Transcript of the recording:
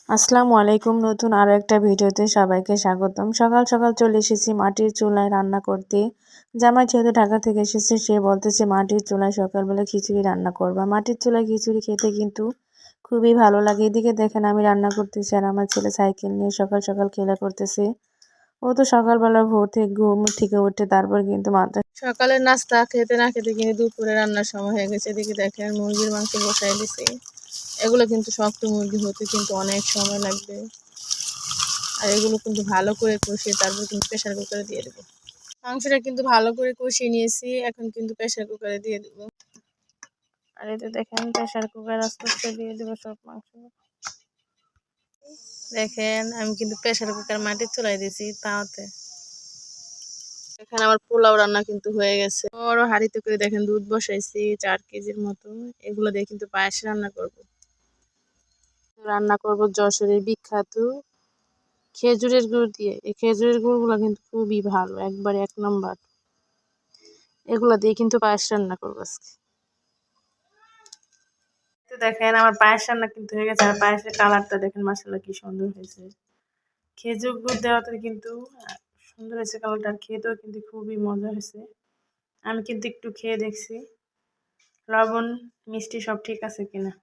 আসসালামু আলাইকুম। নতুন আরো একটা ভিডিওতে সবাইকে স্বাগতম। সকাল সকাল চলে এসেছি মাটির চুলায় রান্না করতে। জামাই যেহেতু ঢাকা থেকে এসেছে, সে বলতেছে মাটির চুলায় সকালবেলা খিচুড়ি রান্না করবা। মাটির চুলায় খিচুড়ি খেতে কিন্তু খুবই ভালো লাগে। এদিকে দেখেন আমি রান্না করতেছি আর আমার ছেলে সাইকেল নিয়ে সকাল সকাল খেলা করতেছে। ও তো সকালবেলা ভোর থেকে ঘুম থেকে উঠে তারপর কিন্তু সকালের নাস্তা খেতে না খেতে কিন্তু দুপুরে রান্নার সময় হয়ে গেছে। এদিকে দেখেন মুরগির মাংস বসাই দিছি। এগুলো কিন্তু শক্ত মুরগি হতে কিন্তু অনেক সময় লাগবে, আর এগুলো কিন্তু ভালো করে কষিয়ে তারপর কিন্তু প্রেশার কুকারে দিয়ে দেবো। মাংসটা কিন্তু ভালো করে কষিয়ে নিয়েছি, এখন কিন্তু প্রেশার কুকারে দিয়ে দেবো। আর এই তো দেখেন প্রেশার কুকার আস্তে আস্তে দিয়ে দেবো সব মাংস। দেখেন আমি কিন্তু প্রেশার কুকার মাটির চুলাই দিয়েছি তাওতে। এখানে আমার পোলাও রান্না কিন্তু হয়ে গেছে। বড় হাঁড়িতে করে দেখেন দুধ বসাইছি 4 কেজির মতো। এগুলো দিয়ে কিন্তু পায়েস রান্না করব যশোরের বিখ্যাত খেজুরের গুড় দিয়ে। এই খেজুরের গুড়গুলো কিন্তু খুবই ভালো, একবারে 1 নম্বর। এগুলো দিয়ে কিন্তু পায়েস রান্না করবো আজকে। তো দেখেন আমার পায়েস রান্না কিন্তু হয়ে গেছে, আর পায়েসের কালারটা দেখেন মাশাআল্লাহ কি সুন্দর হয়েছে। খেজুর গুড় দেওয়াতে কিন্তু সুন্দর হয়েছে কালারটা, খেতেও কিন্তু খুবই মজা হয়েছে। আমি কিন্তু একটু খেয়ে দেখছি লবণ মিষ্টি সব ঠিক আছে কিনা।